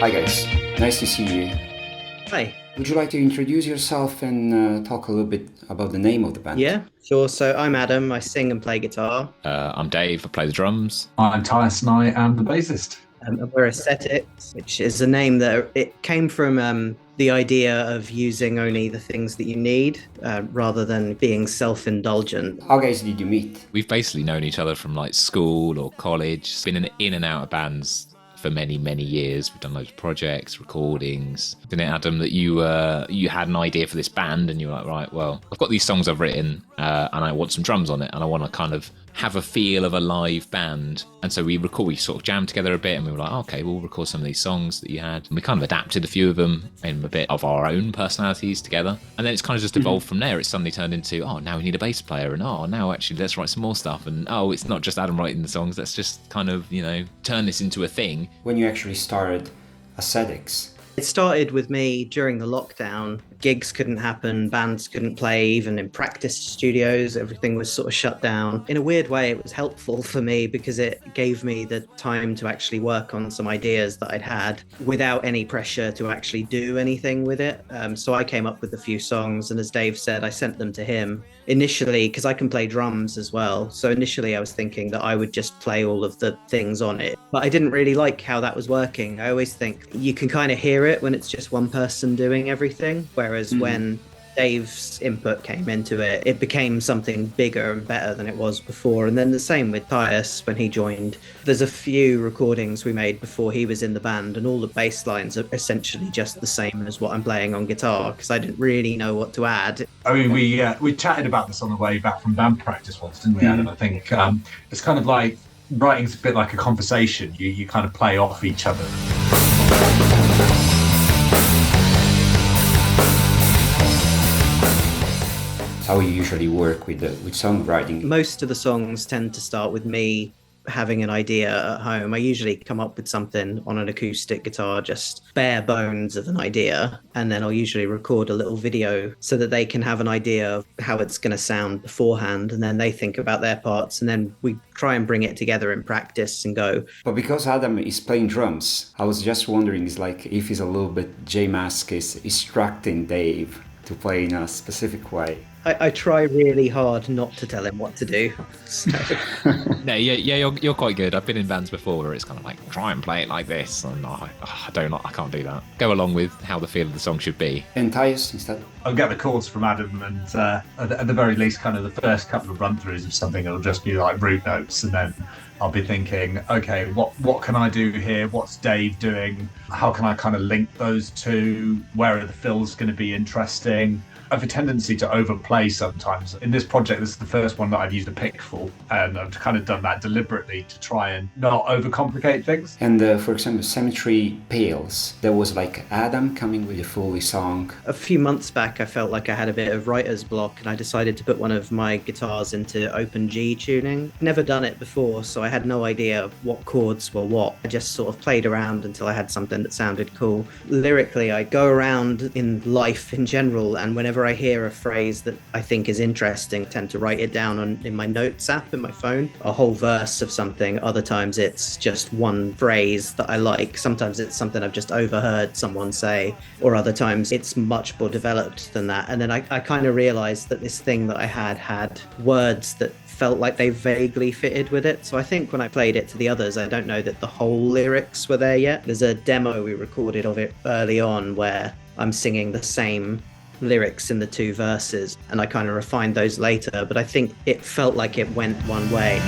Hi guys, nice to see you. Hi. Would you like to introduce yourself and talk a little bit about the name of the band? Yeah, sure. So I'm Adam. I sing and play guitar. I'm Dave. I play the drums. I'm Tyson. I am the bassist. And we're Ascetics, which is a name that it came from the idea of using only the things that you need rather than being self-indulgent. How guys did you meet? We've basically known each other from like school or college. Been in and out of bands for many, many years. We've done loads of projects, recordings. Didn't it, Adam, that you had an idea for this band and you were like, right, well, I've got these songs I've written and I want some drums on it and I want to kind of have a feel of a live band. And so we sort of jammed together a bit and we were like, okay, we'll record some of these songs that you had. And we kind of adapted a few of them in a bit of our own personalities together. And then it's kind of just evolved from there. It suddenly turned into, oh, now we need a bass player. And oh, now actually let's write some more stuff. And oh, it's not just Adam writing the songs. Let's just kind of, turn this into a thing. When you actually started Ascetics? It started with me during the lockdown. Gigs couldn't happen, bands couldn't play, even in practice studios, everything was sort of shut down. In a weird way, it was helpful for me because it gave me the time to actually work on some ideas that I'd had without any pressure to actually do anything with it. So I came up with a few songs, and as Dave said, I sent them to him initially because I can play drums as well. So initially I was thinking that I would just play all of the things on it, but I didn't really like how that was working. I always think you can kind of hear it when it's just one person doing everything, whereas when Dave's input came into it, it became something bigger and better than it was before. And then the same with Tyus when he joined. There's a few recordings we made before he was in the band, and all the bass lines are essentially just the same as what I'm playing on guitar because I didn't really know what to add. I mean, we chatted about this on the way back from band practice once, didn't we, Adam? I think it's kind of like writing's a bit like a conversation. You kind of play off each other. How you usually work with songwriting? Most of the songs tend to start with me having an idea at home. I usually come up with something on an acoustic guitar, just bare bones of an idea, and then I'll usually record a little video so that they can have an idea of how it's going to sound beforehand, and then they think about their parts, and then we try and bring it together in practice and go. But because Adam is playing drums, I was just wondering, is like if he's a little bit J-Mask is instructing Dave to play in a specific way. I try really hard not to tell him what to do. So. No, you're quite good. I've been in bands before where it's kind of like, try and play it like this. And I can't do that. Go along with how the feel of the song should be. And Tyus instead? I'll get the chords from Adam, and at the very least, kind of the first couple of run-throughs of something, it'll just be like root notes, and then I'll be thinking, okay, what can I do here? What's Dave doing? How can I kind of link those two? Where are the fills going to be interesting? I have a tendency to overplay sometimes. In this project, this is the first one that I've used a pick for, and I've kind of done that deliberately to try and not overcomplicate things. And for example, Cemetery Pales, there was like Adam coming with a fully song. A few months back, I felt like I had a bit of writer's block, and I decided to put one of my guitars into open G tuning. Never done it before, so I had no idea what chords were what. I just sort of played around until I had something that sounded cool. Lyrically, I go around in life in general, and whenever I hear a phrase that I think is interesting, I tend to write it down in my notes app in my phone, a whole verse of something. Other times it's just one phrase that I like. Sometimes it's something I've just overheard someone say, or other times it's much more developed than that. And then I kind of realized that this thing that I had words that felt like they vaguely fitted with it. So I think when I played it to the others, I don't know that the whole lyrics were there yet. There's a demo we recorded of it early on where I'm singing the same lyrics in the two verses, and I kind of refined those later, but I think it felt like it went one way.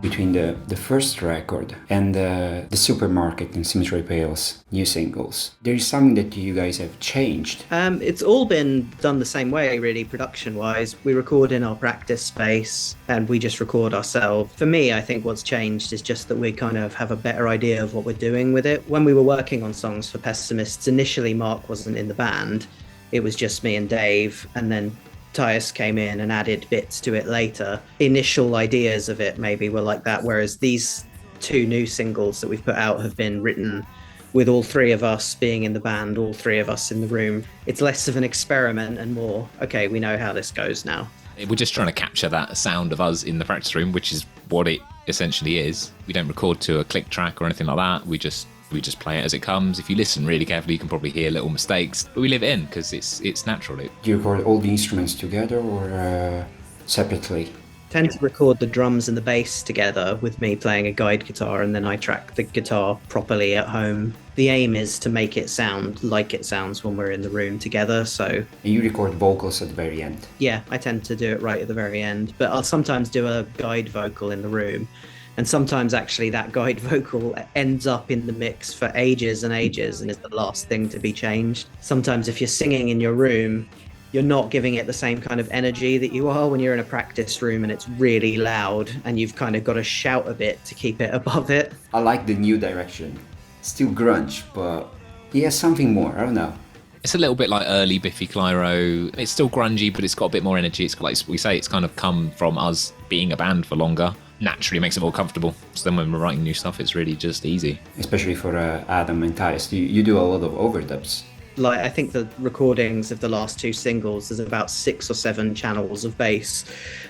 Between the first record and the Supermarket and Cemetery Pales new singles, there is something that you guys have changed. It's all been done the same way, really, production-wise. We record in our practice space and we just record ourselves. For me, I think what's changed is just that we kind of have a better idea of what we're doing with it. When we were working on songs for Pessimists, initially Mark wasn't in the band. It was just me and Dave, and then Tyus came in and added bits to it later. Initial ideas of it maybe were like that, whereas these two new singles that we've put out have been written with all three of us being in the band, all three of us in the room. It's less of an experiment and more, okay, we know how this goes now. We're just trying to capture that sound of us in the practice room, which is what it essentially is. We don't record to a click track or anything like that. We just play it as it comes. If you listen really carefully, you can probably hear little mistakes, but we leave it in because it's natural. Do you record all the instruments together or separately? Tend to record the drums and the bass together with me playing a guide guitar, and then I track the guitar properly at home. The aim is to make it sound like it sounds when we're in the room together. So And you record vocals at the very end. yeah, I tend to do it right at the very end, but I'll sometimes do a guide vocal in the room, and sometimes actually that guide vocal ends up in the mix for ages and ages and is the last thing to be changed. Sometimes if you're singing in your room, you're not giving it the same kind of energy that you are when you're in a practice room and it's really loud and you've kind of got to shout a bit to keep it above it. I like the new direction. Still grunge, but he has something more. I don't know. It's a little bit like early Biffy Clyro. It's still grungy, but it's got a bit more energy. It's got, like we say, it's kind of come from us being a band for longer. Naturally makes it more comfortable. So then when we're writing new stuff, it's really just easy. Especially for Adam and Tyus. You do a lot of overdubs. Like, I think the recordings of the last two singles, there's about 6 or 7 channels of bass,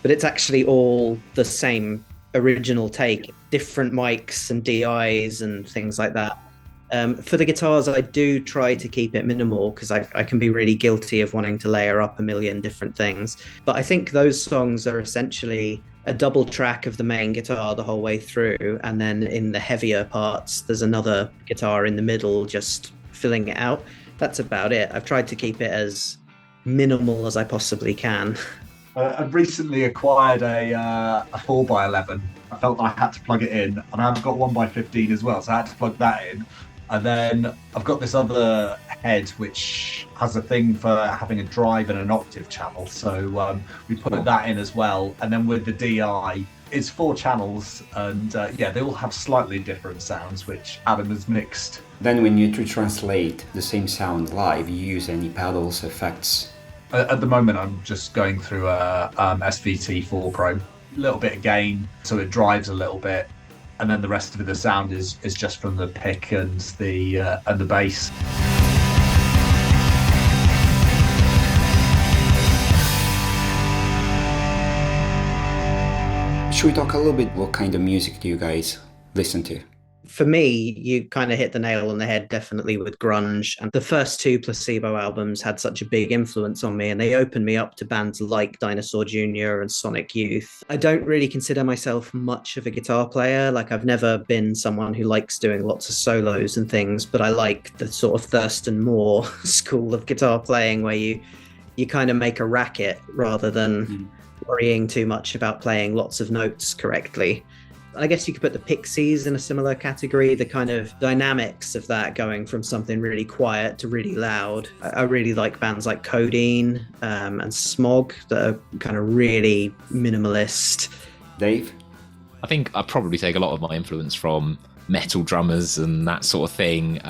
but it's actually all the same original take, different mics and DIs and things like that. For the guitars, I do try to keep it minimal because I can be really guilty of wanting to layer up a million different things. But I think those songs are essentially a double track of the main guitar the whole way through, and then in the heavier parts, there's another guitar in the middle just filling it out. That's about it. I've tried to keep it as minimal as I possibly can. I've recently acquired a 4x11. I felt I had to plug it in, and I've got 1x15 as well, so I had to plug that in. And then I've got this other head which has a thing for having a drive and an octave channel, so we put that in as well. And then with the DI, it's 4 channels, and they all have slightly different sounds, which Adam has mixed. Then when you translate the same sound live, you use any pedals, effects? At the moment, I'm just going through a SVT4 Pro. A little bit of gain, so it drives a little bit, and then the rest of the sound is just from the pick and the bass. Should we talk a little bit what kind of music do you guys listen to? For me, you kind of hit the nail on the head, definitely with grunge. And the first 2 Placebo albums had such a big influence on me, and they opened me up to bands like Dinosaur Jr. and Sonic Youth. I don't really consider myself much of a guitar player. Like, I've never been someone who likes doing lots of solos and things, but I like the sort of Thurston Moore school of guitar playing where you kind of make a racket rather than worrying too much about playing lots of notes correctly. I guess you could put the Pixies in a similar category, the kind of dynamics of that going from something really quiet to really loud. I really like bands like Codeine and Smog that are kind of really minimalist. Dave? I think I probably take a lot of my influence from metal drummers and that sort of thing.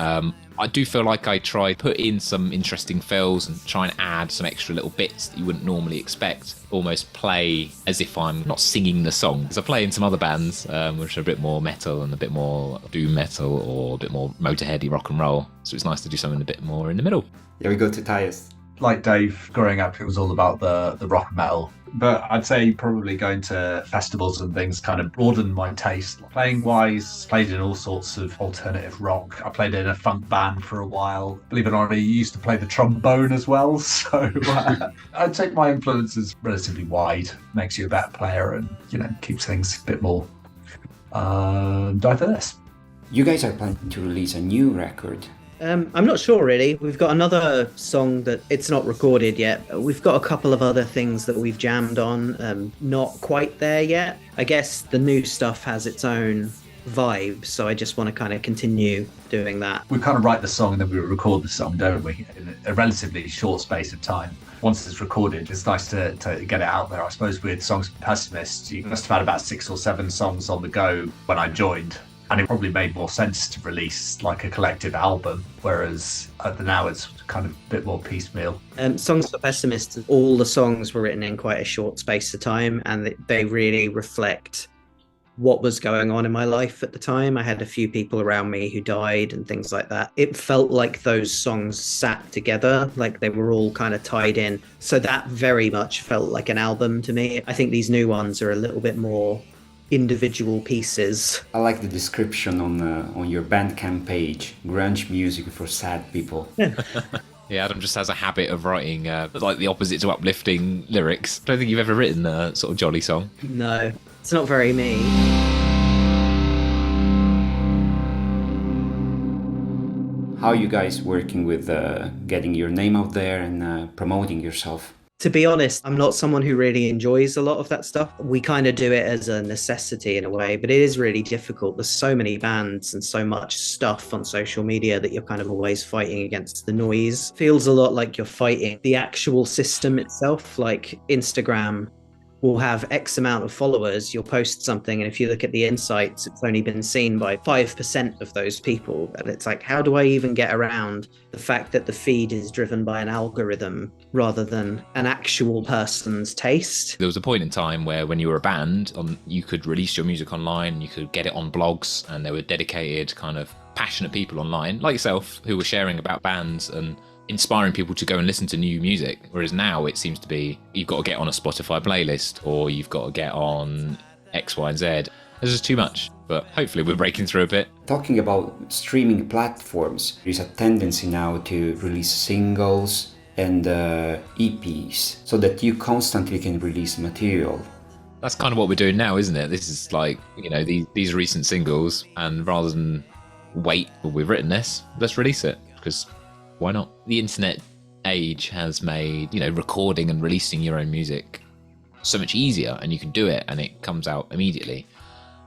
I do feel like I try put in some interesting fills and try and add some extra little bits that you wouldn't normally expect. Almost play as if I'm not singing the song. Because I play in some other bands which are a bit more metal and a bit more doom metal or a bit more Motorheady rock and roll. So it's nice to do something a bit more in the middle. Here we go to Tyus. Like Dave, growing up, it was all about the rock and metal. But I'd say probably going to festivals and things kind of broadened my taste. Playing wise, played in all sorts of alternative rock. I played in a funk band for a while. Believe it or not, I used to play the trombone as well. So I'd take my influences relatively wide. Makes you a better player and, keeps things a bit more diverse. You guys are planning to release a new record. I'm not sure really. We've got another song that it's not recorded yet. We've got a couple of other things that we've jammed on, not quite there yet. I guess the new stuff has its own vibe, so I just want to kind of continue doing that. We kind of write the song and then we record the song, don't we, in a relatively short space of time. Once it's recorded, it's nice to get it out there. I suppose with Songs for Pessimists, you must have had about 6 or 7 songs on the go when I joined. And it probably made more sense to release like a collective album, whereas now it's kind of a bit more piecemeal. Songs for Pessimists, all the songs were written in quite a short space of time, and they really reflect what was going on in my life at the time. I had a few people around me who died and things like that. It felt like those songs sat together, like they were all kind of tied in. So that very much felt like an album to me. I think these new ones are a little bit more individual pieces. I like the description on your Bandcamp page: grunge music for sad people. Yeah, Adam just has a habit of writing like the opposite to uplifting lyrics. I don't think you've ever written a sort of jolly song. No, it's not very me. How are you guys working with getting your name out there and promoting yourself? To be honest, I'm not someone who really enjoys a lot of that stuff. We kind of do it as a necessity in a way, but it is really difficult. There's so many bands and so much stuff on social media that you're kind of always fighting against the noise. Feels a lot like you're fighting the actual system itself. Like Instagram will have X amount of followers, you'll post something, and if you look at the insights, it's only been seen by 5% of those people. And it's like, how do I even get around the fact that the feed is driven by an algorithm rather than an actual person's taste? There was a point in time where when you were a band, you could release your music online, you could get it on blogs, and there were dedicated kind of passionate people online, like yourself, who were sharing about bands and inspiring people to go and listen to new music. Whereas now it seems to be you've got to get on a Spotify playlist or you've got to get on X, Y, and Z. There's just too much, but hopefully we're breaking through a bit. Talking about streaming platforms, there's a tendency now to release singles and EPs so that you constantly can release material. That's kind of what we're doing now, isn't it? This is like, you know, these recent singles, and rather than wait, well, we've written this, let's release it, because why not? The internet age has made, you know, recording and releasing your own music so much easier, and you can do it and it comes out immediately.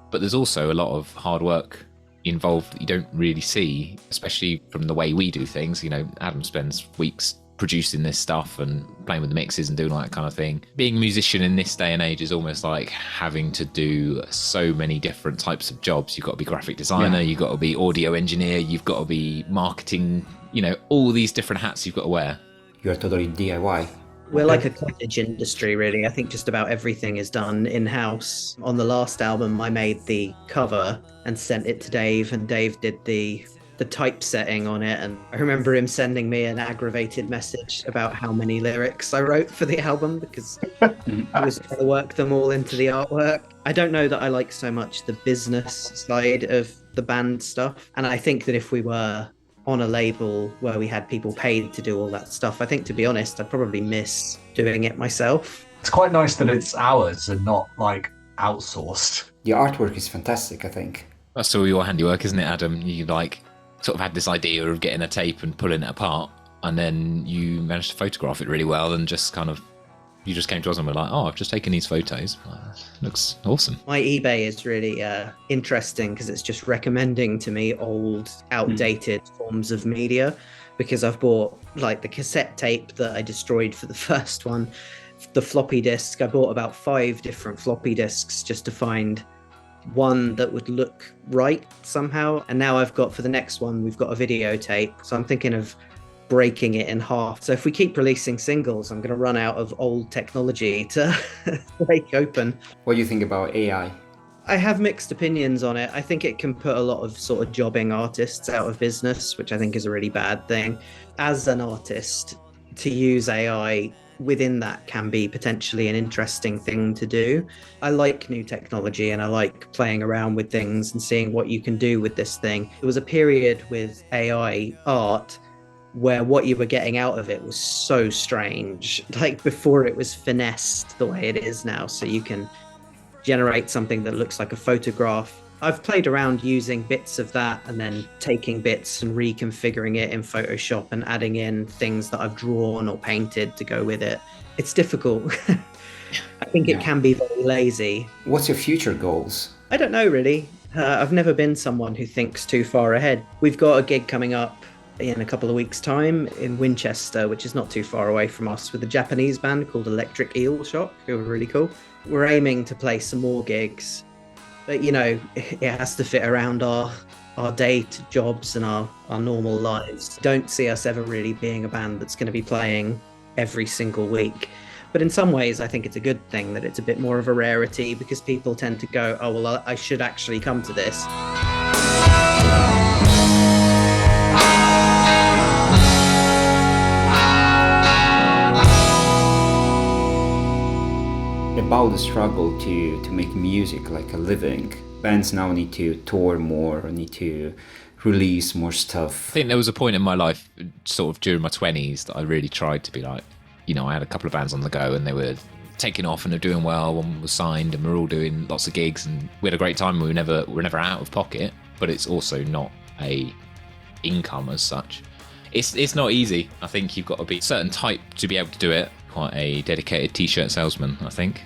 But there's also a lot of hard work involved that you don't really see, especially from the way we do things. You know, Adam spends weeks producing this stuff and playing with the mixes and doing all that kind of thing. Being a musician in this day and age is almost like having to do so many different types of jobs. You've got to be graphic designer, You've got to be audio engineer, you've got to be marketing, you know, all these different hats you've got to wear. You're totally DIY. We're like a cottage industry, really. I think just about everything is done in-house. On the last album, I made the cover and sent it to Dave, and Dave did the typesetting on it. And I remember him sending me an aggravated message about how many lyrics I wrote for the album because I was trying to work them all into the artwork. I don't know that I like so much the business side of the band stuff. And I think that if we were on a label where we had people paid to do all that stuff, I think, to be honest, I'd probably miss doing it myself. It's quite nice that it's ours and not like outsourced. The artwork is fantastic, I think. That's all your handiwork, isn't it, Adam? You like sort of had this idea of getting a tape and pulling it apart, and then you managed to photograph it really well, and just kind of, you just came to us and were like, oh, I've just taken these photos. Looks awesome. My eBay is really interesting because it's just recommending to me old, outdated forms of media, because I've bought like the cassette tape that I destroyed for the first one, the floppy disk. I bought about 5 different floppy disks just to find one that would look right somehow. And now I've got, for the next one, we've got a videotape. So I'm thinking of breaking it in half. So if we keep releasing singles, I'm going to run out of old technology to break open. What do you think about AI? I have mixed opinions on it. I think it can put a lot of sort of jobbing artists out of business, which I think is a really bad thing. As an artist, to use AI within that can be potentially an interesting thing to do. I like new technology and I like playing around with things and seeing what you can do with this thing. There was a period with AI art where what you were getting out of it was so strange, like before it was finessed the way it is now. So you can generate something that looks like a photograph. I've played around using bits of that and then taking bits and reconfiguring it in Photoshop and adding in things that I've drawn or painted to go with it. It's difficult. I think it can be very lazy. What's your future goals? I don't know, really. I've never been someone who thinks too far ahead. We've got a gig coming up in a couple of weeks' time in Winchester, which is not too far away from us, with a Japanese band called Electric Eel Shock, who are really cool. We're aiming to play some more gigs, but you know, it has to fit around our day jobs and our normal lives. Don't see us ever really being a band that's going to be playing every single week. But in some ways, I think it's a good thing that it's a bit more of a rarity, because people tend to go, oh, well, I should actually come to this. About the struggle to make music like a living. Bands now need to tour more, need to release more stuff. I think there was a point in my life, sort of during my 20s, that I really tried to be like, I had a couple of bands on the go and they were taking off and they're doing well. One was signed and we're all doing lots of gigs and we had a great time. We're never out of pocket, but it's also not a income as such. It's not easy. I think you've got to be a certain type to be able to do it. Quite a dedicated t-shirt salesman, I think.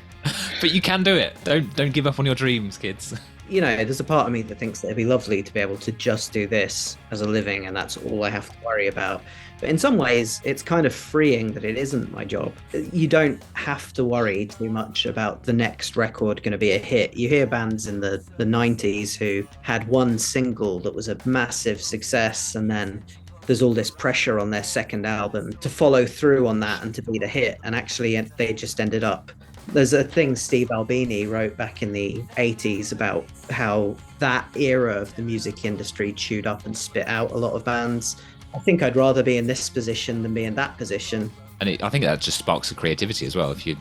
But you can do it. Don't give up on your dreams, kids. There's a part of me that thinks that it'd be lovely to be able to just do this as a living and that's all I have to worry about. But in some ways, it's kind of freeing that it isn't my job. You don't have to worry too much about the next record going to be a hit. You hear bands in the 90s who had one single that was a massive success, and then there's all this pressure on their second album to follow through on that and to be the hit. And actually, they just ended up. There's a thing Steve Albini wrote back in the 80s about how that era of the music industry chewed up and spit out a lot of bands. I think I'd rather be in this position than be in that position. And I think that just sparks the creativity as well. If you're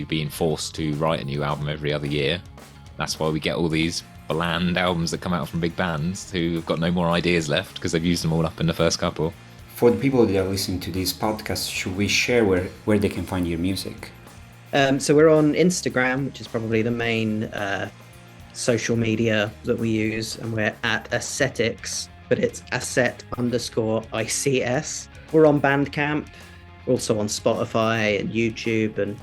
being forced to write a new album every other year, that's why we get all these bland albums that come out from big bands who have got no more ideas left because they've used them all up in the first couple. For the people that are listening to this podcast, should we share where they can find your music? So we're on Instagram, which is probably the main social media that we use, and we're at Ascetics, but it's Ascet_ICS. We're on Bandcamp, also on Spotify and YouTube, and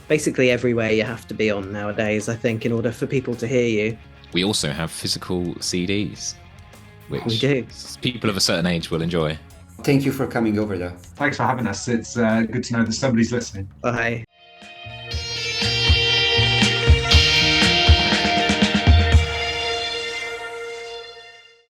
basically everywhere you have to be on nowadays, I think, in order for people to hear you. We also have physical CDs, which we do. People of a certain age will enjoy. Thank you for coming over, though. Thanks for having us. It's good to know that somebody's listening. Bye.